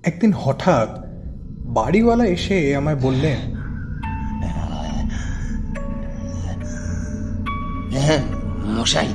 একদিন হঠাৎ বাড়িওয়ালা এসে আমায় বললেন, হ্যাঁ মশাই,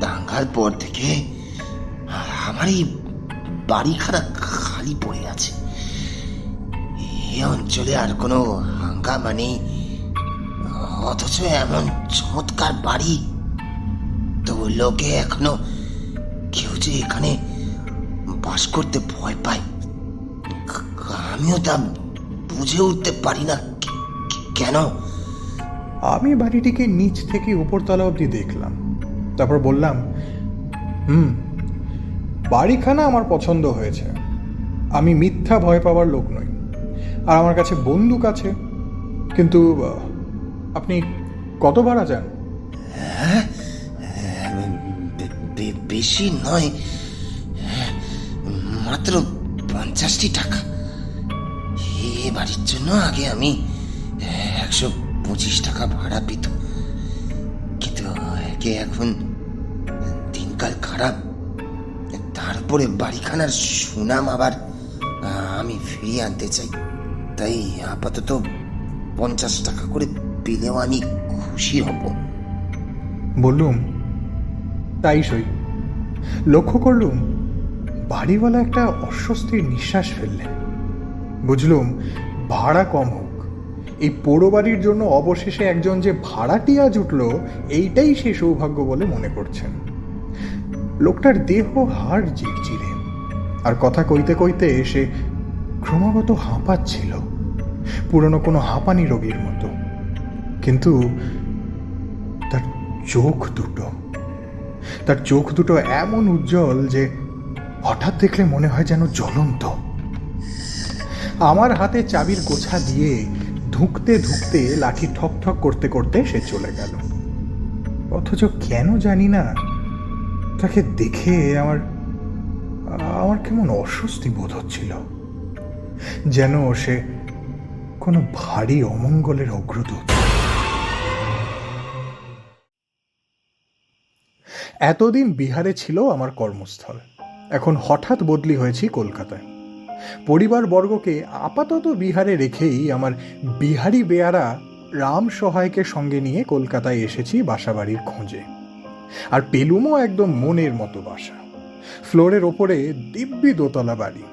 দাঙ্গার পর থেকে আমার এই বাড়িখানা খালি পড়ে আছে। এই অঞ্চলে আর কোনো হাঙ্গামা নেই, অথচ এমন চমৎকার বাড়ি, তো লোকে এখনো কেউ যে এখানে বাস করতে ভয় পায়। আমিও তা বুঝে উঠতে পারি না কেন। আমি বাড়িটিকে নিচ থেকে উপরতলা অবধি দেখলাম, তারপর বললাম, বাড়িখানা আমার পছন্দ হয়েছে। আমি মিথ্যা ভয় পাওয়ার লোক নই, আর আমার কাছে বন্দুক আছে। কিন্তু আপনি কত ভাড়া চান? বেশি নয়, মাত্র 50টি টাকা। এ বাড়ির জন্য আগে আমি 125 টাকা ভাড়া পেত, কিন্তু এখন দিনকাল খারাপ, তার উপরে বাড়িখানার সুনাম আবার আমি ফিরিয়ে আনতে চাই। তাই আপাতত 50 টাকা করে পেলেও আমি খুশি হব। বললুম, তাই সই। লক্ষ্য করলুম বাড়িওয়ালা একটা অস্বস্তির নিঃশ্বাস ফেললেন। বুঝলুম ভাড়া কম হোক, এই পোড়ো বাড়ির জন্য অবশেষে একজন যে ভাড়াটিয়া জুটল, এইটাই সে সৌভাগ্য বলে মনে করছেন। লোকটার দেহ হাড় জিরজিরে, আর কথা কইতে কইতে সে ক্রমাগত হাঁপাচ্ছিল, পুরনো কোনো হাঁপানি রোগীর মতো। কিন্তু তার চোখ দুটো এমন উজ্জ্বল যে হঠাৎ দেখলে মনে হয় যেন জ্বলন্ত। আমার হাতে চাবির গোছা দিয়ে ধুঁকতে ধুঁকতে লাঠি ঠক ঠক করতে করতে সে চলে গেল। অথচ কেন জানি না, তাকে দেখে আমার কেমন অস্বস্তি বোধ হচ্ছিল, যেন সে কোনো ভারী অমঙ্গলের অগ্রদূত। এতদিন বিহারে ছিল আমার কর্মস্থল, এখন হঠাৎ বদলি হয়েছি কলকাতায়। পরিবারবর্গকে আপাতত বিহারে রেখেই আমার বিহারি বেয়ারা রাম সহায়কে সঙ্গে নিয়ে কলকাতায় এসেছি বাসাবাড়ির খোঁজে। আর পেলুমও একদম মনের মতো বাসা। ফ্লোরের ওপরে দিব্যি দোতলা বাড়ি,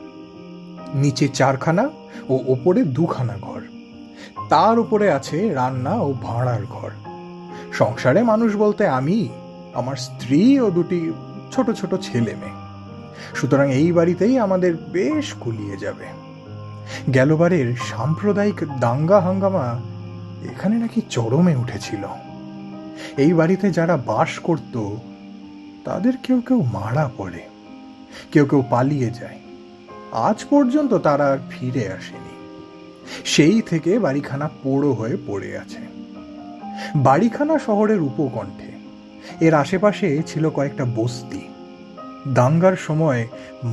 নিচে 4খানা ও ওপরে 2খানা ঘর, তার উপরে আছে রান্না ও ভাঁড়ার ঘর। সংসারে মানুষ বলতে আমি, আমার স্ত্রী ও 2টি ছোট ছোট ছেলে মেয়ে। সুতরাং এই বাড়িতেই আমাদের বেশ কুলিয়ে যাবে। গেলবারের সাম্প্রদায়িক দাঙ্গা হাঙ্গামা এখানে নাকি চরমে উঠেছিল। এই বাড়িতে যারা বাস করত তাদের কেউ কেউ মারা পড়ে, কেউ কেউ পালিয়ে যায়। আজ পর্যন্ত তারা আর ফিরে আসেনি। সেই থেকে বাড়িখানা পোড়ো হয়ে পড়ে আছে। বাড়িখানা শহরের উপকণ্ঠে, এর আশেপাশে ছিল কয়েকটা বস্তি। দাঙ্গার সময়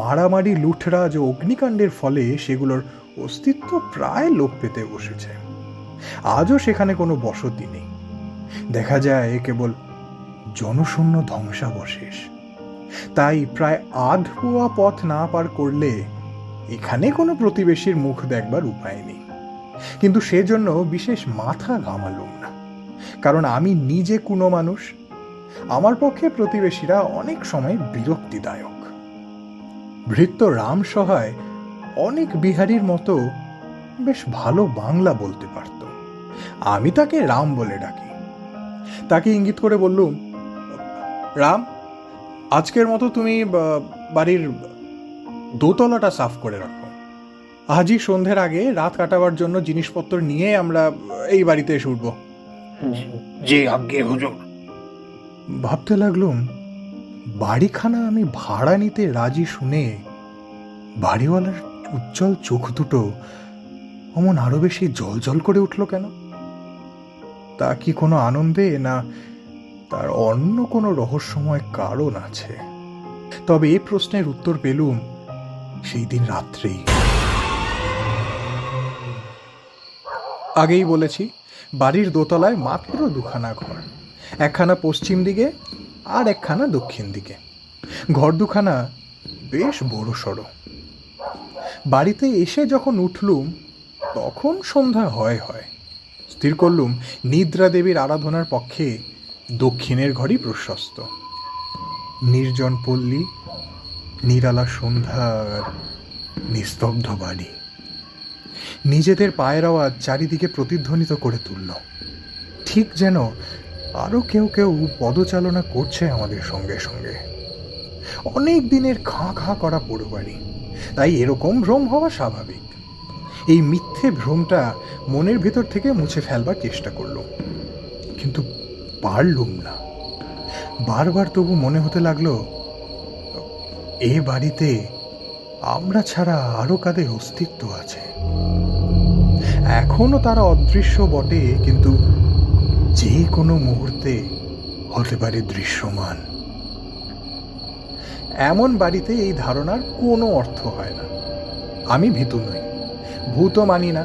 মারামারি, লুঠরাজ ও অগ্নিকাণ্ডের ফলে সেগুলোর অস্তিত্ব প্রায় লোপ পেতে বসেছে। আজও সেখানে কোনো বসতি নেই, দেখা যায় কেবল জনশূন্য ধ্বংসাবশেষ। তাই প্রায় আধপোয়া পথ না পার করলে এখানে কোনো প্রতিবেশীর মুখ দেখবার উপায় নেই। কিন্তু সেজন্য বিশেষ মাথা ঘামালুম না, কারণ আমি নিজে কুনো মানুষ। আমার পক্ষে প্রতিবেশীরা অনেক সময় বিরক্তিদায়ক। ভৃত্য রাম সহায় অনেক বিহারীর মতো বেশ ভালো বাংলা বলতে পারত। আমি তাকে রাম বলে ডাকি। তাকে ইঙ্গিত করে বললুম, রাম, আজকের মতো তুমি বাড়ির দোতলাটা সাফ করে রাখো। আজই সন্ধ্যের আগে রাত কাটাবার জন্য জিনিসপত্র নিয়ে আমরা এই বাড়িতে এসে উঠব। যে আজ্ঞে হুজুর। ভাবতে লাগলুম, বাড়িখানা আমি ভাড়া নিতে রাজি শুনে বাড়িওয়ালার উজ্জ্বল চোখ দুটো অমন আরো বেশি জল করে উঠল কেন? তা কি কোনো আনন্দে, না তার অন্য কোনো রহস্যময় কারণ আছে? তবে এই প্রশ্নের উত্তর পেলুম সেই দিন রাত্রেই। আগেই বলেছি, বাড়ির দোতলায় মাত্র 2খানা ঘর, একখানা পশ্চিম দিকে আর একখানা দক্ষিণ দিকে। ঘর দুখানা বেশ বড় সড়ো, বাড়িতে এসে যখন উঠলুম তখন সন্ধ্যা হয় স্থির করলুম নিদ্রা দেবীর আরাধনার পক্ষে দক্ষিণের ঘরই প্রশস্ত। নির্জন পল্লী, নিরালা সন্ধ্যার নিস্তব্ধ বাড়ি নিজেদের পায়ের আওয়াজ চারিদিকে প্রতিধ্বনিত করে তুলল, ঠিক যেন আরও কেউ কেউ পদচালনা করছে আমাদের সঙ্গে সঙ্গে। অনেক দিনের খাঁ খাঁ করা পোড়ো বাড়ি, তাই এরকম ভ্রম হওয়া স্বাভাবিক। এই মিথ্যে ভ্রমটা মনের ভেতর থেকে মুছে ফেলবার চেষ্টা করলুম, কিন্তু পারলুম না। বারবার তবু মনে হতে লাগলো এ বাড়িতে আমরা ছাড়া আরো কাদের অস্তিত্ব আছে। এখনো তারা অদৃশ্য বটে, কিন্তু যে কোনো মুহূর্তে হতে পারে দৃশ্যমান। এমন বাড়িতে এই ধারণার কোনো অর্থ হয় না। আমি ভীতু নই, ভূতও মানি না,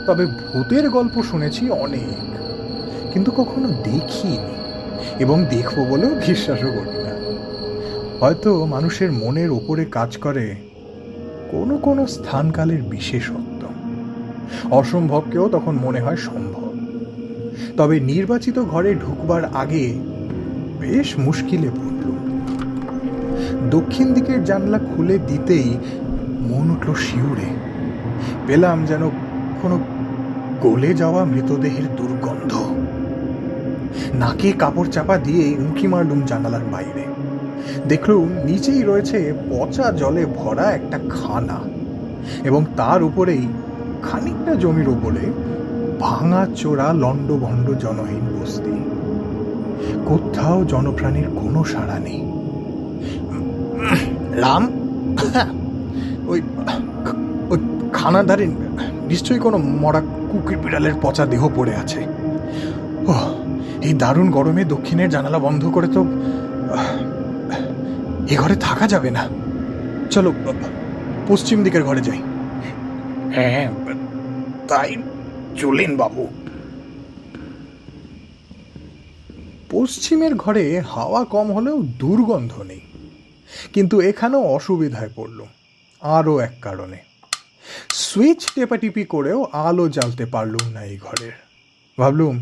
তবে ভূতের গল্প শুনেছি অনেক, কিন্তু কখনো দেখিনি এবং দেখবো বলেও বিশ্বাসও করি না। হয়তো মানুষের মনের ওপরে কাজ করে কোনো কোনো স্থানকালের বিশেষত্ব, অসম্ভবকেও তখন মনে হয় সম্ভব। তবে নির্বাচিত ঘরে ঢুকবার আগে বেশ মুশকিলে পড়ল। দক্ষিণ দিকের জানলা খুলে দিতেই মন উঠল শিউরে। পেলাম যেন কোনো গলে যাওয়া মৃতদেহের দুর্গন্ধ। নাকে কাপড় চাপা দিয়ে উঁকি মারলুম জানালার বাইরে। দেখলুম নিচেই রয়েছে পচা জলে ভরা একটা খানা, এবং তার উপরেই খানিকটা জমির উপরে ভাঙা চোরা লণ্ডভণ্ড জনহীন বস্তি। কোথাও জনপ্রাণীর কোনো সাড়া নেই। রাম, ওই ওই খানার ধারে নিশ্চয়ই কোনো মরা কুকুর বিড়ালের পচা দেহ পড়ে আছে। ও, এই দারুণ গরমে দক্ষিণের জানালা বন্ধ করে তো এ ঘরে থাকা যাবে না। চলো পশ্চিম দিকের ঘরে যাই। হ্যাঁ, তাই চলেন বাবু। পশ্চিমের ঘরে হাওয়া কম হলেও দুর্গন্ধ নেই, কিন্তু এখানেও অসুবিধায় পড়ল আরও এক কারণে। সুইচ টেপাটিপি করেও আলো জ্বালতে পারলুম না এই ঘরের। ভাবলুম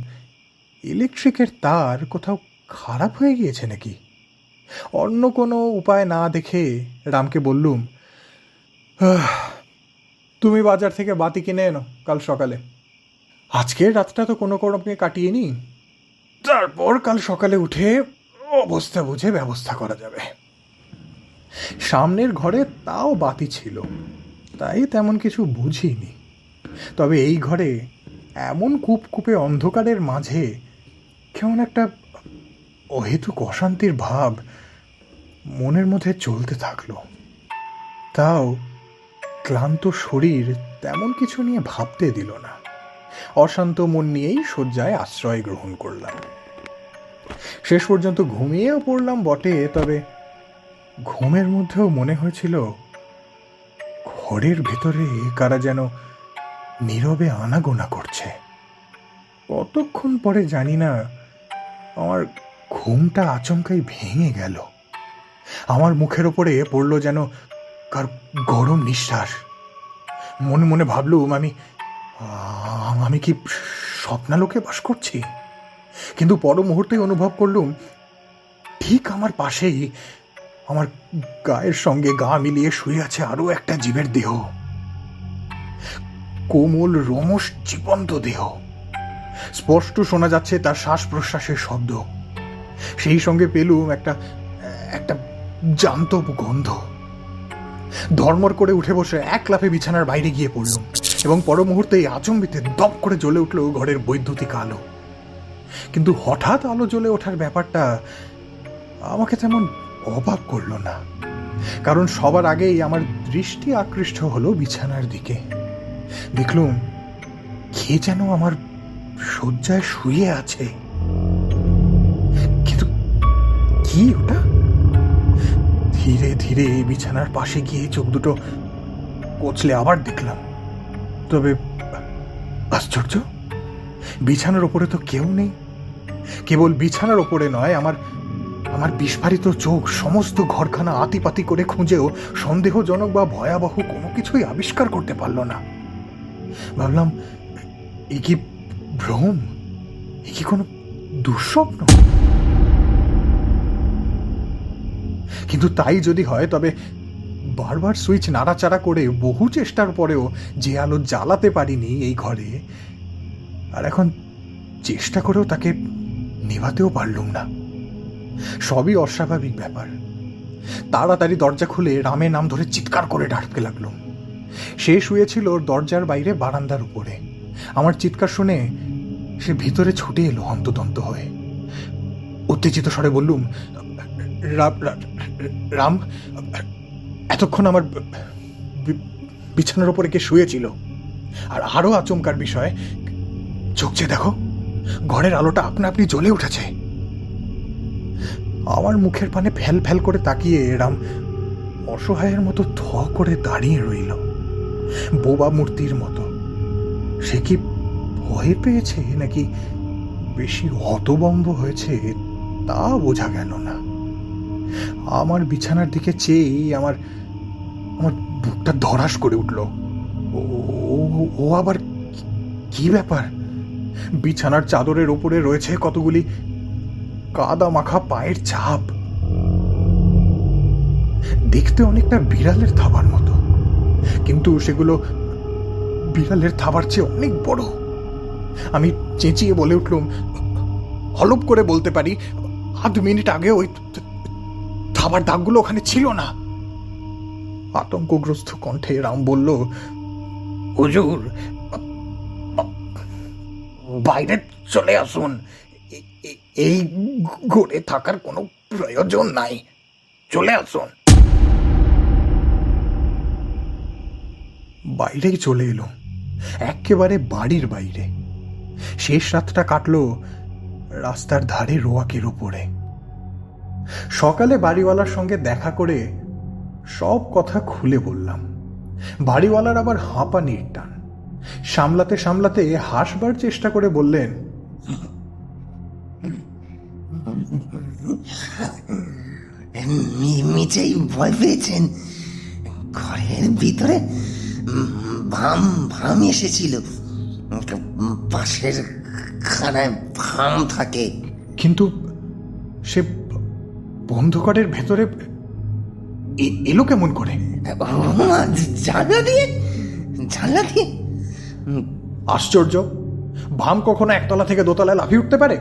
ইলেকট্রিকের তার কোথাও খারাপ হয়ে গিয়েছে নাকি। অন্য কোনো উপায় না দেখে রামকে বললুম, তুমি বাজার থেকে বাতি কিনে এনো কাল সকালে। আজকের রাতটা তো কোনো রকমে কাটিয়ে নি, তারপর কাল সকালে উঠে অবস্থা বুঝে ব্যবস্থা করা যাবে। সামনের ঘরে তাও বাতি ছিল, তাই তেমন কিছু বুঝিনি। তবে এই ঘরে এমন কূপকূপে অন্ধকারের মাঝে কেমন একটা অহেতুক অশান্তির ভাব মনের মধ্যে চলতে থাকলো। তাও ক্লান্ত শরীর তেমন কিছু নিয়ে ভাবতে দিল না। অশান্ত মন নিয়েই শয্যায় আশ্রয় গ্রহণ করলাম। শেষ পর্যন্ত ঘুমিয়েও পড়লাম বটে, তবে ঘুমের মধ্যেও মনে হয়েছিল ঘরের ভেতরে কারা যেন নীরবে আনাগোনা করছে। কতক্ষণ পরে জানি না আমার ঘুমটা আচমকাই ভেঙে গেল। আমার মুখের ওপরে পড়ল যেন কার গরম নিঃশ্বাস। মনে মনে ভাবলুম আমি কি স্বপ্নালোকে বাস করছি, কিন্তু পর মুহূর্তেই অনুভব করলুম ঠিক আমার পাশেই আমার গায়ের সঙ্গে গা মিলিয়ে শুয়ে আছে আরো একটা জীবের দেহ, কোমল রোমশ জীবন্ত দেহ। স্পষ্ট শোনা যাচ্ছে তার শ্বাস প্রশ্বাসের শব্দ। সেই সঙ্গে পেলুম একটা জ্যান্ত গন্ধ। ধর্মর করে উঠে বসে এক লাফে বিছানার বাইরে গিয়ে পড়লুম, এবং পর মুহূর্তেই আচম্বিতে দপ করে জ্বলে উঠল ঘরের বৈদ্যুতিক আলো। কিন্তু হঠাৎ আলো জ্বলে ওঠার ব্যাপারটা আমাকে তেমন অবাক করল না, কারণ সবার আগেই আমার দৃষ্টি আকৃষ্ট হলো বিছানার দিকে। দেখলুম কে যেন আমার শয্যায় শুয়ে আছে, কিন্তু কি ওটা? ধীরে ধীরে বিছানার পাশে গিয়ে চোখ দুটো কচলে আবার দেখলাম। তবে আশ্চর্য, বিছানার ওপরে তো কেউ নেই। কেবল বিছানার ওপরে নয়, আমার বিস্ফারিত চোখ সমস্ত ঘরখানা আতিপাতি করে খুঁজেও সন্দেহজনক বা ভয়াবহ কোনো কিছুই আবিষ্কার করতে পারল না। ভাবলাম, এ কি ভ্রম? এ কি কোনো দুঃস্বপ্ন? কিন্তু তাই যদি হয়, তবে বারবার সুইচ নাড়াচাড়া করে বহু চেষ্টার পরেও যে আলো জ্বালাতে পারিনি এই ঘরে, আর এখন চেষ্টা করেও তাকে নেভাতেও পারলুম না। সবই অস্বাভাবিক ব্যাপার। তাড়াতাড়ি দরজা খুলে রামের নাম ধরে চিৎকার করে ডাকতে লাগলো। সে শুয়েছিল দরজার বাইরে বারান্দার উপরে। আমার চিৎকার শুনে সে ভিতরে ছুটে এলো হন্তদন্ত হয়ে। উত্তেজিত স্বরে বললুম, রাম, এতক্ষণ আমার বিছানার উপরে কে শুয়েছিল? আর আরো আচমকার বিষয়, চোখ চেয়ে দেখো, ঘরের আলোটা আপনা আপনি জ্বলে উঠেছে। আমার মুখের পানে ফ্যাল ফ্যাল করে তাকিয়ে রাম অসহায়ের মতো থ করে দাঁড়িয়ে রইল, বোবা মূর্তির মতো। সে কি ভয় পেয়েছে নাকি বেশি হতবম্ব হয়েছে তা বোঝা গেল না। আমার বিছানার দিকে চেয়েই আমার বুকটা ধড়াস করে উঠল। ও আবার কি ব্যাপার? বিছানার চাদরের ওপরে রয়েছে কতগুলি কাদা মাখা পায়ের ছাপ। দেখতে অনেকটা বিড়ালের থাবার মতো, কিন্তু সেগুলো বিড়ালের থাবার চেয়ে অনেক বড়। আমি চেঁচিয়ে বলে উঠলুম, হলপ করে বলতে পারি, আধ মিনিট আগে ওই থাবার দাগগুলো ওখানে ছিল না। আতঙ্কগ্রস্ত কণ্ঠে রাম বলল, হুজুর, বাইরে চলে আসুন, এই ঘরে থাকার কোনো প্রয়োজন নাই, চলে আসুন। বাইরেই চলে এলো, একেবারে বাড়ির বাইরে। শেষ রাতটা কাটলো রাস্তার ধারে রোয়াকের উপরে। সকালে বাড়িওয়ালার সঙ্গে দেখা করে সব কথা খুলে বললাম। বাড়িওয়ালার আবার হাঁপানির টান। সামলাতে সামলাতে হাসবার চেষ্টা করে বললেন, মিছেই ভয় পেয়েছেন। ঘরের ভিতরে ভাম ভাম এসেছিল। পাশের খানায় ভাম থাকে। কিন্তু সে বন্ধুঘরের ভেতরে এলো কেমন করে? জানলা দিয়ে, জানলা দিয়ে। আশ্চর্য, ভাম কখনো একতলা থেকে দোতলায় লাফিয়ে উঠতে পারে?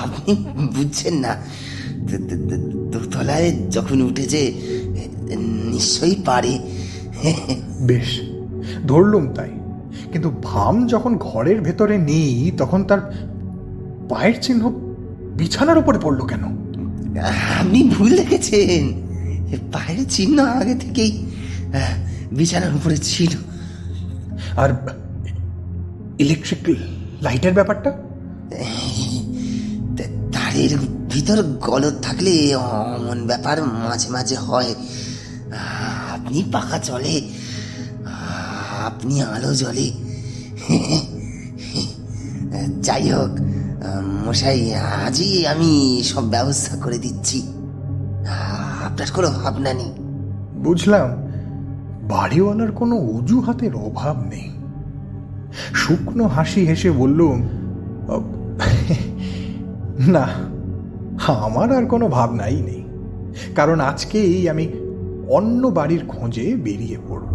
আপনি বুঝছেন না, দোতলায় যখন উঠেছে নিশ্চয়ই পারে। বেশ, ধরলুম তাই। কিন্তু ভাম যখন ঘরের ভেতরে নেই, তখন তার পায়ের চিহ্ন বিছানার উপরে পড়লো কেন? আপনি ভুল দেখেছেন, পায়ের চিহ্ন আগে থেকেই বিছানার উপরে ছিল। আর ইলেকট্রিক লাইটের ব্যাপারটা? তারের ভিতর গলদ থাকলে অমন ব্যাপার মাঝে মাঝে হয়। আপনি পাখা চলে, আপনি আলো জ্বলে। যাই হোক মশাই, আজই আমি সব ব্যবস্থা করে দিচ্ছি, আপনার কোনো ভাবনা নেই। বুঝলাম, বাড়িওয়ালার কোনো অজুহাতের অভাব নেই। শুকনো হাসি হেসে বললুম, না, আমার আর কোনো ভাবনাই নেই, কারণ আজকেই আমি অন্য বাড়ির খোঁজে বেরিয়ে পড়ব।